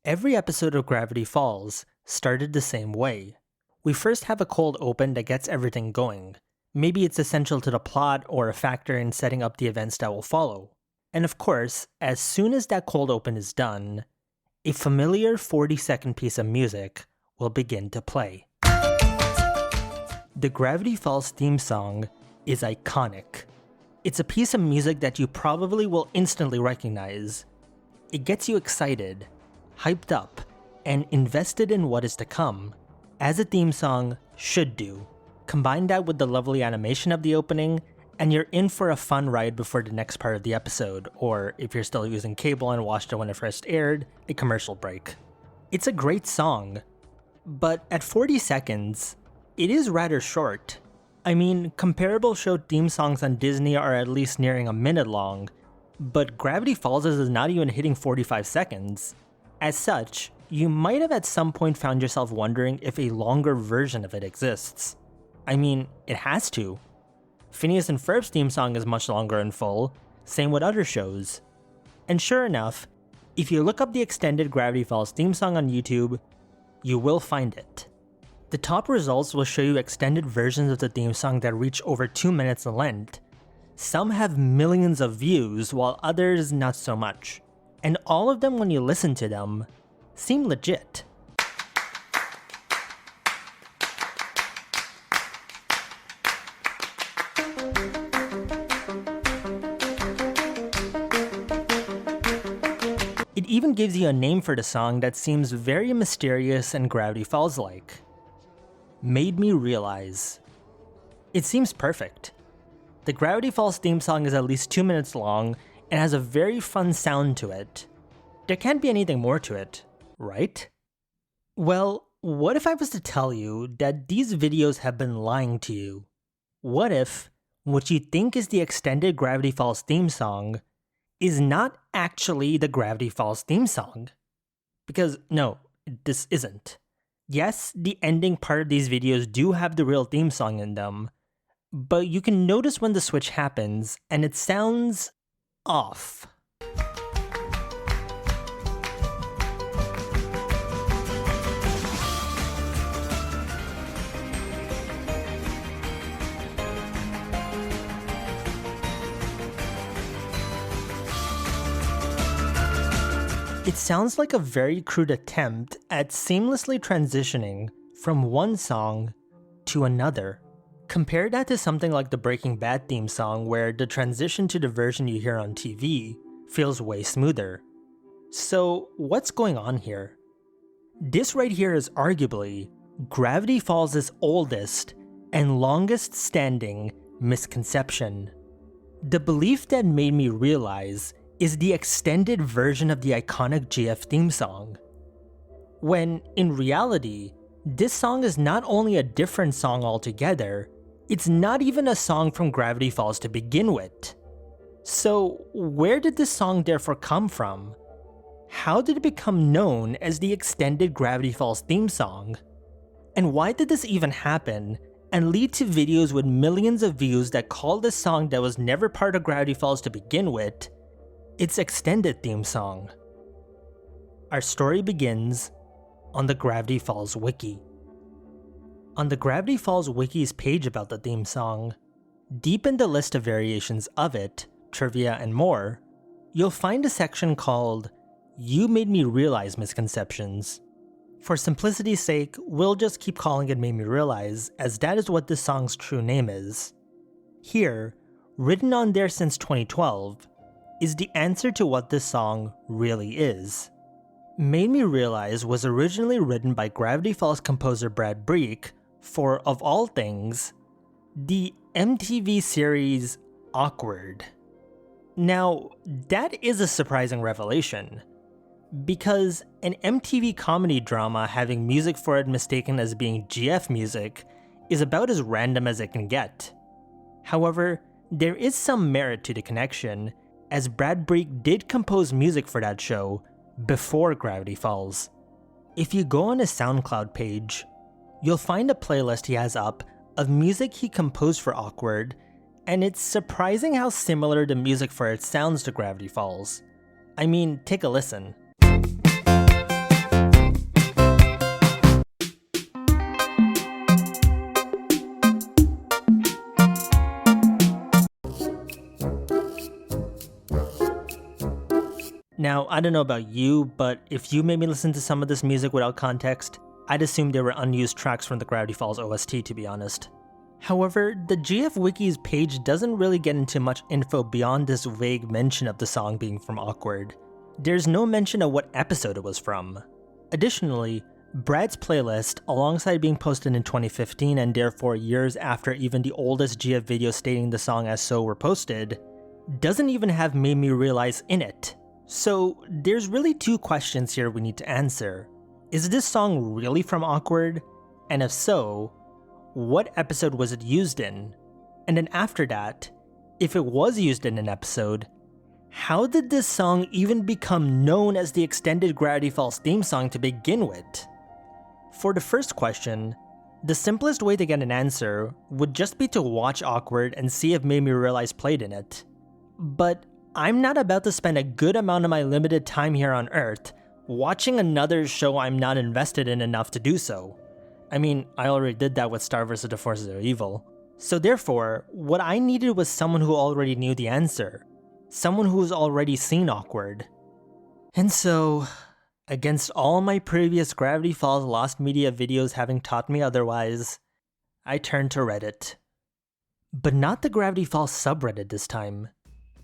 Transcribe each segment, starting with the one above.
Every episode of Gravity Falls started the same way. We first have a cold open that gets everything going. Maybe it's essential to the plot or a factor in setting up the events that will follow. And of course, as soon as that cold open is done, a familiar 40-second piece of music will begin to play. The Gravity Falls theme song is iconic. It's a piece of music that you probably will instantly recognize. It gets you excited, hyped up, and invested in what is to come, as a theme song should do. Combine that with the lovely animation of the opening, and you're in for a fun ride before the next part of the episode, or if you're still using cable and watched it when it first aired, a commercial break. It's a great song, but at 40 seconds, it is rather short. I mean, comparable show theme songs on Disney are at least nearing a minute long, but Gravity Falls is not even hitting 45 seconds. As such, you might have at some point found yourself wondering if a longer version of it exists. I mean, it has to. Phineas and Ferb's theme song is much longer in full, same with other shows. And sure enough, if you look up the extended Gravity Falls theme song on YouTube, you will find it. The top results will show you extended versions of the theme song that reach over 2 minutes in length. Some have millions of views, while others not so much. And all of them, when you listen to them, seem legit. It even gives you a name for the song that seems very mysterious and Gravity Falls-like. Made Me Realize. It seems perfect. The Gravity Falls theme song is at least 2 minutes long and has a very fun sound to it. There can't be anything more to it, right? Well, what if I was to tell you that these videos have been lying to you? What if what you think is the extended Gravity Falls theme song is not actually the Gravity Falls theme song? Because no, this isn't. Yes, the ending part of these videos do have the real theme song in them, but you can notice when the switch happens and it sounds off. It sounds like a very crude attempt at seamlessly transitioning from one song to another. Compare that to something like the Breaking Bad theme song, where the transition to the version you hear on TV feels way smoother. So what's going on here? This right here is arguably Gravity Falls' oldest and longest standing misconception. The belief that Made Me Realize is the extended version of the iconic GF theme song, when in reality, this song is not only a different song altogether, it's not even a song from Gravity Falls to begin with. So where did this song therefore come from? How did it become known as the extended Gravity Falls theme song? And why did this even happen and lead to videos with millions of views that call this song that was never part of Gravity Falls to begin with its extended theme song? Our story begins on the Gravity Falls wiki. On the Gravity Falls wiki's page about the theme song, deep in the list of variations of it, trivia and more, you'll find a section called You Made Me Realize Misconceptions. For simplicity's sake, we'll just keep calling it Made Me Realize, as that is what this song's true name is. Here, written on there since 2012, is the answer to what this song really is. Made Me Realize was originally written by Gravity Falls composer Breeck for, of all things, the MTV series Awkward. Now, that is a surprising revelation, because an MTV comedy drama having music for it mistaken as being GF music is about as random as it can get. However, there is some merit to the connection, as Breeck did compose music for that show before Gravity Falls. If you go on his SoundCloud page, you'll find a playlist he has up of music he composed for Awkward, and it's surprising how similar the music for it sounds to Gravity Falls. I mean, take a listen. Now, I don't know about you, but if you made me listen to some of this music without context, I'd assume they were unused tracks from the Gravity Falls OST, to be honest. However, the GF Wiki's page doesn't really get into much info beyond this vague mention of the song being from Awkward. There's no mention of what episode it was from. Additionally, Brad's playlist, alongside being posted in 2015 and therefore years after even the oldest GF videos stating the song as so were posted, doesn't even have Made Me Realize in it. So there's really two questions here we need to answer. Is this song really from Awkward? And if so, what episode was it used in? And then after that, if it was used in an episode, how did this song even become known as the extended Gravity Falls theme song to begin with? For the first question, the simplest way to get an answer would just be to watch Awkward and see if Made Me Realize played in it. But I'm not about to spend a good amount of my limited time here on Earth watching another show I'm not invested in enough to do so. I mean, I already did that with Star vs. the Forces of Evil. So therefore, what I needed was someone who already knew the answer. Someone who's already seen Awkward. And so, against all my previous Gravity Falls Lost Media videos having taught me otherwise, I turned to Reddit. But not the Gravity Falls subreddit this time.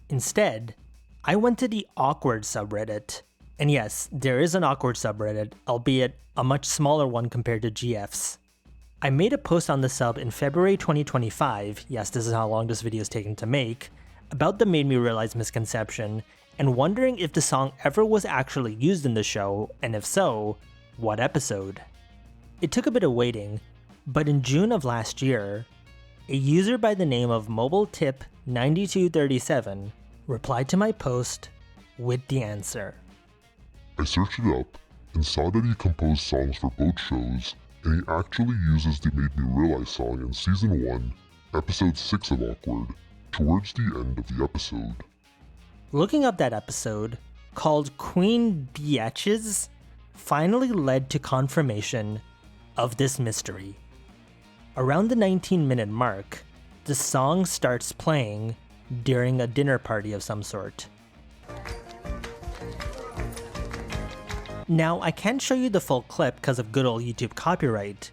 Instead, I went to the Awkward subreddit. And yes, there is an Awkward subreddit, albeit a much smaller one compared to GF's. I made a post on the sub in February 2025, yes, this is how long this video is taking to make, about the Made Me Realize Misconception, and wondering if the song ever was actually used in the show, and if so, what episode. It took a bit of waiting, but in June of last year, a user by the name of MobileTip9237 replied to my post with the answer. I searched it up and saw that he composed songs for both shows, and he actually uses the Made Me Realize song in Season 1, Episode 6 of Awkward, towards the end of the episode. Looking up that episode, called Queen Biatches, finally led to confirmation of this mystery. Around the 19-minute mark, the song starts playing during a dinner party of some sort. Now, I can't show you the full clip because of good old YouTube copyright,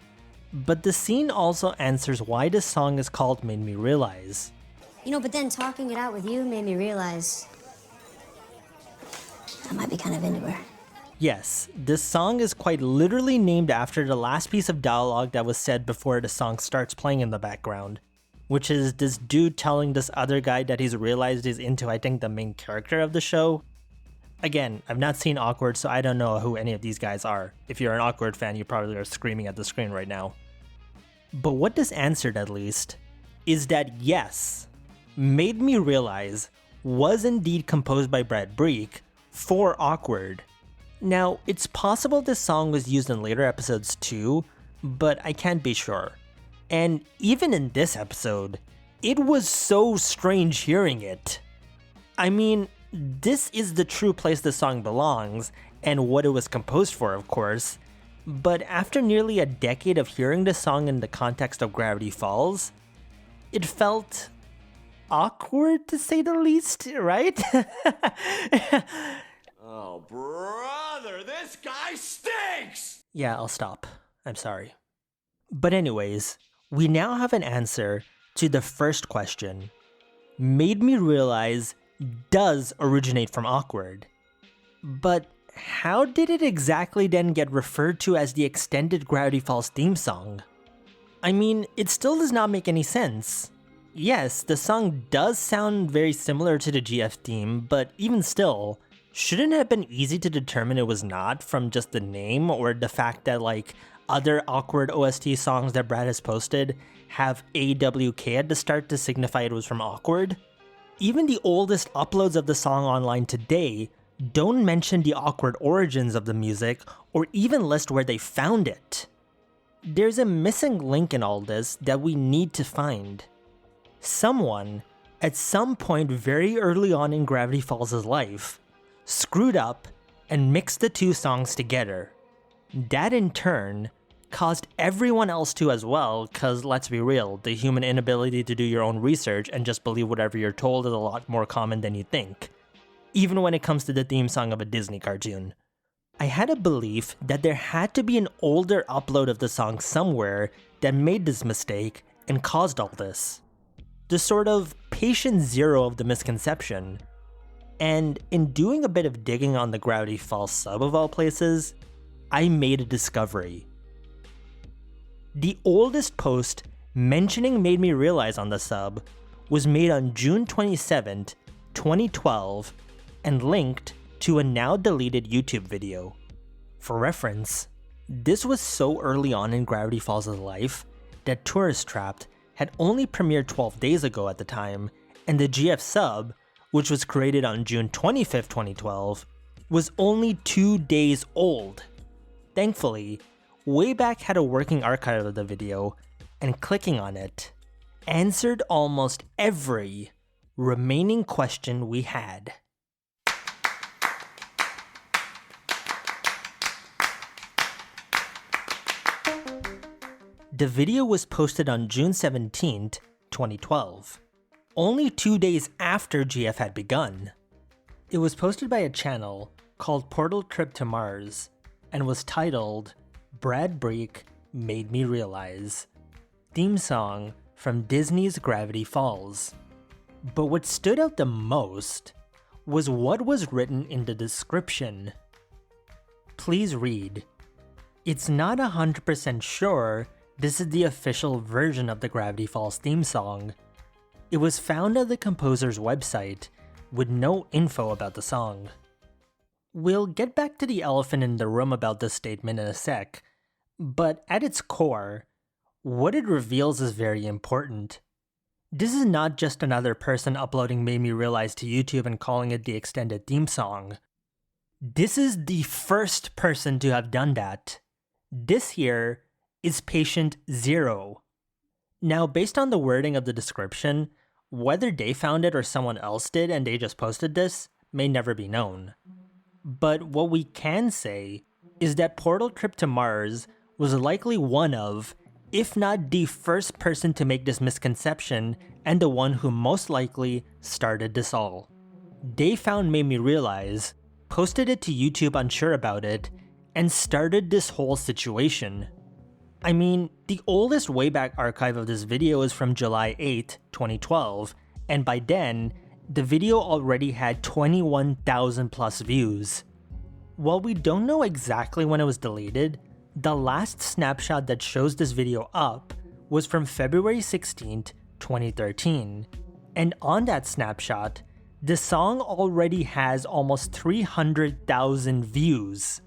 but the scene also answers why this song is called Made Me Realize. You know, but then talking it out with you made me realize I might be kind of into her. Yes, this song is quite literally named after the last piece of dialogue that was said before the song starts playing in the background, which is this dude telling this other guy that he's realized he's into, I think, the main character of the show. Again, I've not seen Awkward, so I don't know who any of these guys are. If you're an Awkward fan, you probably are screaming at the screen right now. But what this answered, at least, is that yes, Made Me Realize was indeed composed by Breeck for Awkward. Now, it's possible this song was used in later episodes too, but I can't be sure. And even in this episode, it was so strange hearing it. I mean, this is the true place the song belongs, and what it was composed for, of course. But after nearly a decade of hearing this song in the context of Gravity Falls, it felt awkward to say the least, right? Oh, brother, this guy stinks! Yeah, I'll stop. I'm sorry. But anyways, we now have an answer to the first question. Made Me Realize does originate from Awkward. But how did it exactly then get referred to as the extended Gravity Falls theme song? I mean, it still does not make any sense. Yes, the song does sound very similar to the GF theme, but even still, shouldn't it have been easy to determine it was not from just the name or the fact that like other Awkward OST songs that Brad has posted have AWK at the start to signify it was from Awkward? Even the oldest uploads of the song online today don't mention the Awkward origins of the music or even list where they found it. There's a missing link in all this that we need to find. Someone, at some point very early on in Gravity Falls' life, screwed up and mixed the two songs together. That in turn caused everyone else to as well, cause let's be real, the human inability to do your own research and just believe whatever you're told is a lot more common than you think. even when it comes to the theme song of a Disney cartoon. I had a belief that there had to be an older upload of the song somewhere that made this mistake and caused all this. The sort of patient zero of the misconception. And in doing a bit of digging on the Gravity Falls sub of all places, I made a discovery. The oldest post mentioning Made Me Realize on the sub was made on June 27th, 2012, and linked to a now deleted YouTube video. For reference, this was so early on in Gravity Falls' life that Tourist Trapped had only premiered 12 days ago at the time, and the GF sub, which was created on June 25th, 2012, was only 2 days old. Thankfully, Wayback had a working archive of the video, and clicking on it answered almost every remaining question we had. The video was posted on June 17th, 2012, only 2 days after GF had begun. It was posted by a channel called Portal Trip to Mars and was titled Breeck Made Me Realize, theme song from Disney's Gravity Falls. But what stood out the most was what was written in the description. Please read. It's not 100% sure this is the official version of the Gravity Falls theme song. It was found at the composer's website with no info about the song. We'll get back to the elephant in the room about this statement in a sec, but at its core, what it reveals is very important. This is not just another person uploading Made Me Realize to YouTube and calling it the extended theme song. This is the first person to have done that. This here is patient zero. Now, based on the wording of the description, whether they found it or someone else did and they just posted this may never be known. But what we can say is that Portal Trip to Mars was likely one of, if not the first person to make this misconception and the one who most likely started this all. They found Made Me Realize, posted it to YouTube unsure about it, and started this whole situation. I mean, the oldest Wayback archive of this video is from July 8, 2012, and by then, the video already had 21,000 plus views. While we don't know exactly when it was deleted, the last snapshot that shows this video up was from February 16, 2013, and on that snapshot, the song already has almost 300,000 views.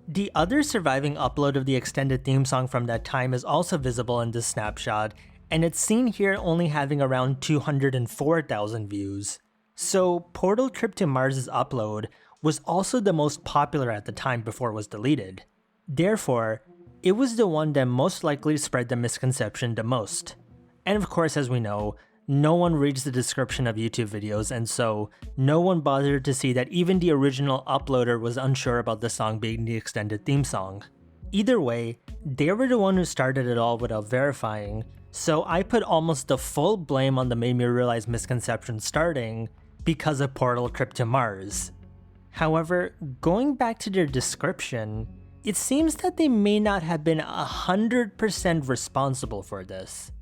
The other surviving upload of the extended theme song from that time is also visible in this snapshot, and it's seen here only having around 204,000 views. So Portal Trip to Mars' upload was also the most popular at the time before it was deleted. Therefore, it was the one that most likely spread the misconception the most. And of course, as we know, no one reads the description of YouTube videos, and so no one bothered to see that even the original uploader was unsure about the song being the extended theme song. Either way, they were the one who started it all without verifying, so I put almost the full blame on the Made Me Realize misconception starting because of Portal Trip to Mars. However, going back to their description, it seems that they may not have been 100% responsible for this.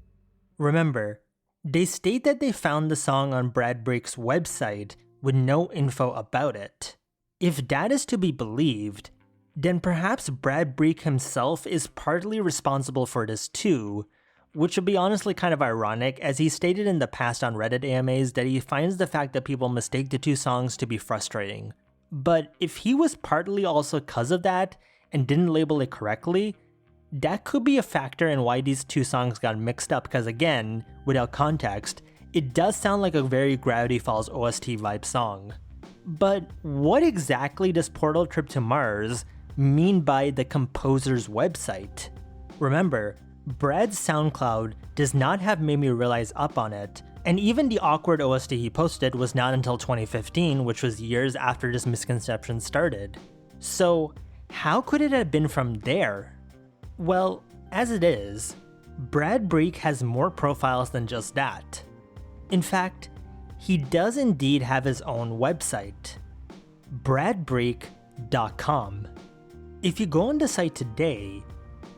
Remember, they state that they found the song on Breeck's website with no info about it. If that is to be believed, then perhaps Breeck himself is partly responsible for this too, which would be honestly kind of ironic, as he stated in the past on Reddit AMAs that he finds the fact that people mistake the two songs to be frustrating. But if he was partly also cause of that, and didn't label it correctly, that could be a factor in why these two songs got mixed up, because again, without context, it does sound like a very Gravity Falls OST vibe song. But what exactly does Portal Trip to Mars mean by the composer's website? Remember, Brad's SoundCloud does not have Made Me Realize up on it, and even the awkward OST he posted was not until 2015, which was years after this misconception started. So, how could it have been from there? Well, as it is, Breeck has more profiles than just that. In fact, He does indeed have his own website, Breeck.com. If you go on the site today,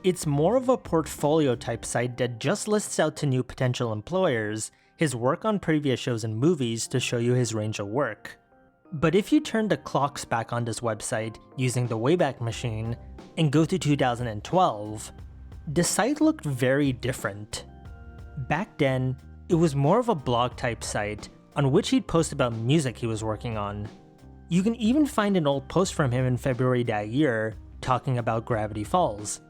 it's more of a portfolio type site that just lists out to new potential employers his work on previous shows and movies to show you his range of work. But if you turn the clocks back on this website using the Wayback Machine and go to 2012, the site looked very different. Back then, it was more of a blog type site on which he'd post about music he was working on. You can even find an old post from him in February that year talking about Gravity Falls.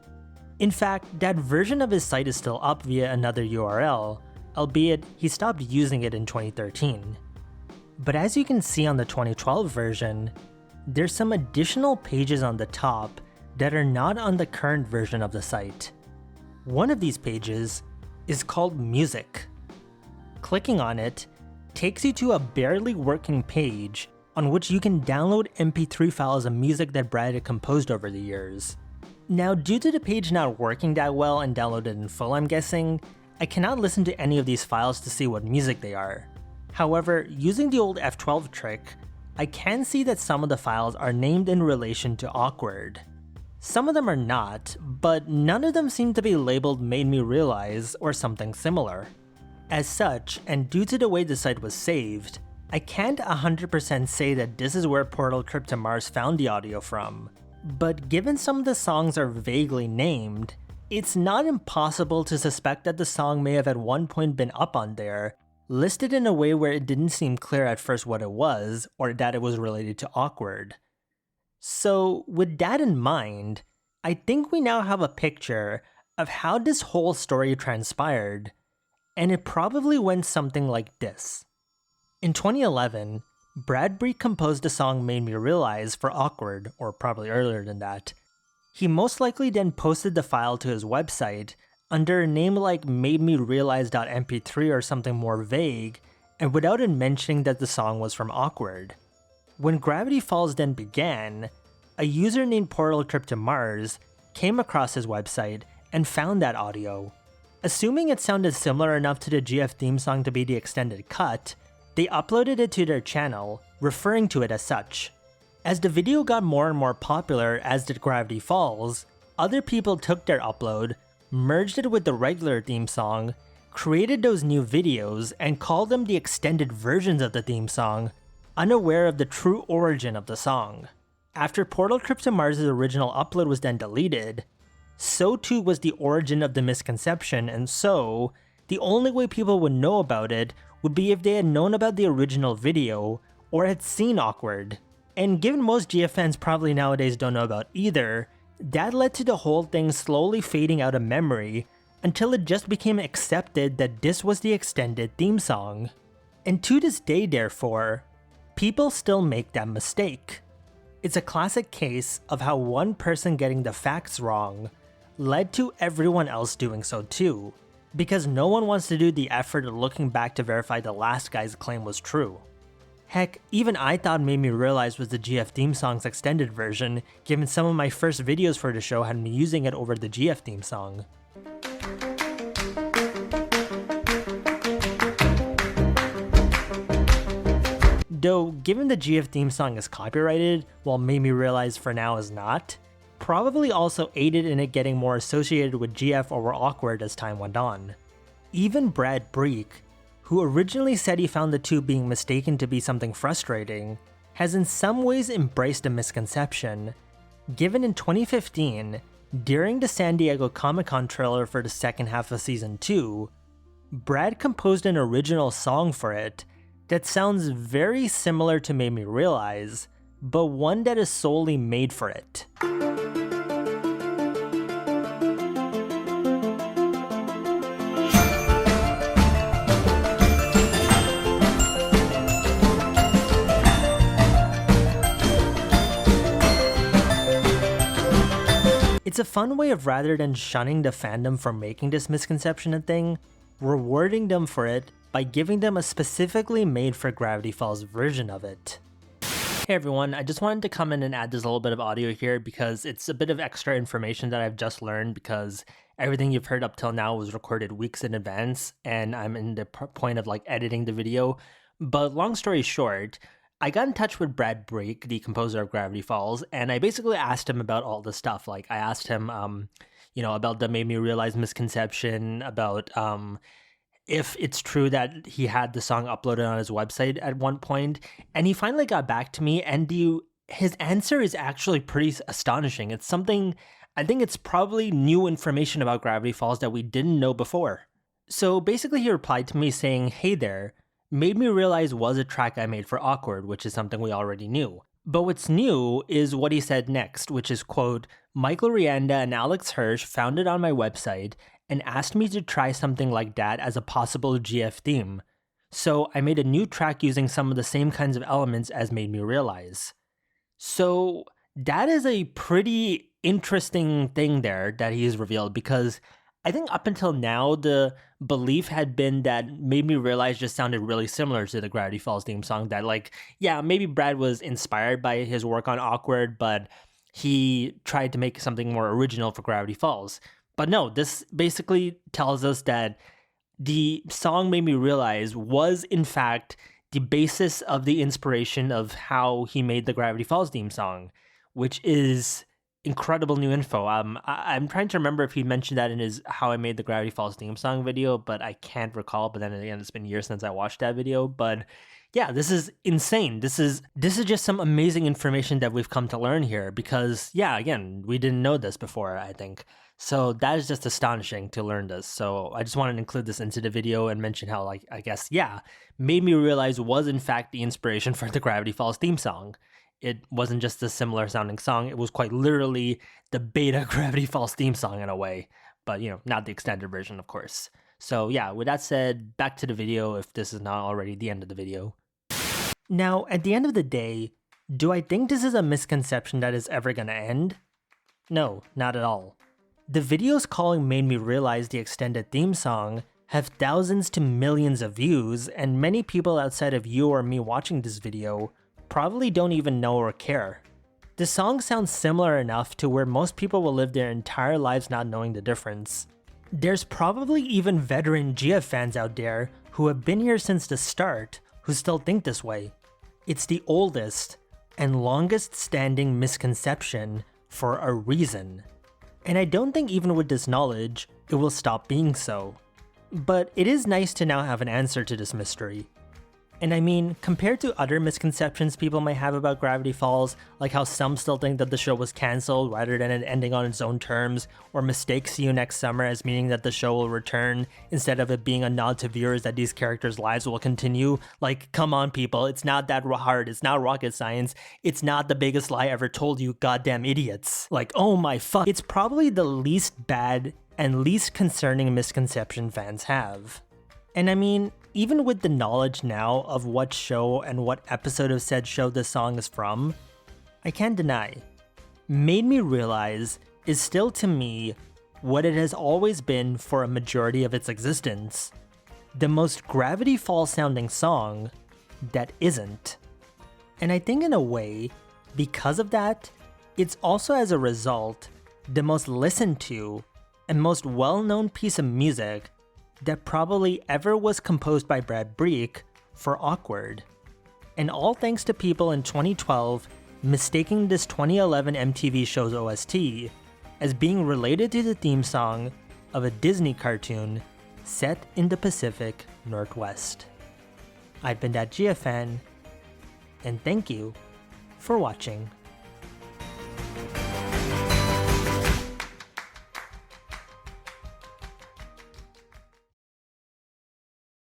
In fact, that version of his site is still up via another URL, albeit he stopped using it in 2013. But as you can see on the 2012 version, there's some additional pages on the top that are not on the current version of the site. One of these pages is called Music. Clicking on it takes you to a barely working page on which you can download MP3 files of music that Brad had composed over the years. Now, due to the page not working that well and downloaded in full, I'm guessing, I cannot listen to any of these files to see what music they are. However, using the old F12 trick, I can see that some of the files are named in relation to Awkward. Some of them are not, but none of them seem to be labeled Made Me Realize or something similar. As such, and due to the way the site was saved, I can't 100% say that this is where Portal Trip to Mars found the audio from, but given some of the songs are vaguely named, it's not impossible to suspect that the song may have at one point been up on there, listed in a way where it didn't seem clear at first what it was, or that it was related to Awkward. So with that in mind, I think we now have a picture of how this whole story transpired, and it probably went something like this. In 2011, Brad Breeck composed the song Made Me Realize for Awkward, or probably earlier than that. He most likely then posted the file to his website under a name like mademerealize.mp3 or something more vague, and without it mentioning that the song was from Awkward. When Gravity Falls then began, a user named Portal Trip to Mars came across his website and found that audio. Assuming it sounded similar enough to the GF theme song to be the extended cut, they uploaded it to their channel, referring to it as such. As the video got more and more popular, as did Gravity Falls, other people took their upload, merged it with the regular theme song, created those new videos, and called them the extended versions of the theme song, unaware of the true origin of the song. After Portal Trip to Mars' original upload was then deleted, so too was the origin of the Misconception, and so, the only way people would know about it would be if they had known about the original video, or had seen Awkward. And given most GF fans probably nowadays don't know about either, that led to the whole thing slowly fading out of memory, until it just became accepted that this was the extended theme song. And to this day therefore, people still make that mistake. It's a classic case of how one person getting the facts wrong led to everyone else doing so too, because no one wants to do the effort of looking back to verify the last guy's claim was true. Heck, even I thought Made Me Realize was the GF theme song's extended version, given some of my first videos for the show had me using it over the GF theme song. Though, given the GF theme song is copyrighted, while Made Me Realize for now is not, probably also aided in it getting more associated with GF over Awkward as time went on. Even Brad Breeck, who originally said he found the two being mistaken to be something frustrating, has in some ways embraced the misconception, given in 2015, during the San Diego Comic-Con trailer for the second half of Season 2, Brad composed an original song for it that sounds very similar to Made Me Realize, but one that is solely made for it. It's a fun way of, rather than shunning the fandom for making this misconception a thing, rewarding them for it by giving them a specifically made for Gravity Falls version of it. Hey everyone, I just wanted to come in and add this little bit of audio here because it's a bit of extra information that I've just learned, because everything you've heard up till now was recorded weeks in advance and I'm in the point of editing the video, But long story short, I got in touch with Breeck, the composer of Gravity Falls, and I basically asked him about all the stuff. Like, I asked him, about the Made Me Realize Misconception, about if it's true that he had the song uploaded on his website at one point, and he finally got back to me, and his answer is actually pretty astonishing. It's something, I think it's probably new information about Gravity Falls that we didn't know before. So basically he replied to me saying, "Hey there, Made Me Realize was a track I made for Awkward," which is something we already knew. But what's new is what he said next, which is, quote, "Michael Rianda and Alex Hirsch found it on my website and asked me to try something like that as a possible GF theme. So I made a new track using some of the same kinds of elements as Made Me Realize." So that is a pretty interesting thing there that he's revealed, because I think up until now, the belief had been that Made Me Realize just sounded really similar to the Gravity Falls theme song. That, like, yeah, maybe Brad was inspired by his work on Awkward, but he tried to make something more original for Gravity Falls. But no, this basically tells us that the song Made Me Realize was, in fact, the basis of the inspiration of how he made the Gravity Falls theme song, which is incredible new info. I'm trying to remember if he mentioned that in his How I Made the Gravity Falls theme song video, but I can't recall. But then again, it's been years since I watched that video. But yeah, this is insane. This is just some amazing information that we've come to learn here, because yeah, again, we didn't know this before, I think. So that is just astonishing to learn this. So I just wanted to include this into the video and mention how, like, I guess, yeah, Made Me Realize was in fact the inspiration for the Gravity Falls theme song. It wasn't just a similar sounding song. It was quite literally the beta Gravity Falls theme song in a way, but not the extended version, of course. So yeah, with that said, back to the video if this is not already the end of the video. Now, at the end of the day, do I think this is a misconception that is ever gonna end? No, not at all. The videos calling Made Me Realize the extended theme song have thousands to millions of views, and many people outside of you or me watching this video probably don't even know or care. The song sounds similar enough to where most people will live their entire lives not knowing the difference. There's probably even veteran GF fans out there who have been here since the start who still think this way. It's the oldest and longest standing misconception for a reason. And I don't think even with this knowledge, it will stop being so. But it is nice to now have an answer to this mystery. And I mean, compared to other misconceptions people might have about Gravity Falls, like how some still think that the show was cancelled rather than it ending on its own terms, or mistake See You Next Summer as meaning that the show will return, instead of it being a nod to viewers that these characters' lives will continue. Like, come on people, it's not that hard, it's not rocket science, it's not the biggest lie ever told, you goddamn idiots. Like, oh my fuck. It's probably the least bad and least concerning misconception fans have. And I mean, even with the knowledge now of what show and what episode of said show this song is from, I can't deny, Made Me Realize is still to me what it has always been for a majority of its existence. The most Gravity Falls sounding song that isn't. And I think in a way, because of that, it's also as a result the most listened to and most well-known piece of music that probably ever was composed by Breeck for Awkward. And all thanks to people in 2012 mistaking this 2011 MTV show's OST as being related to the theme song of a Disney cartoon set in the Pacific Northwest. I've been that GFN, and thank you for watching.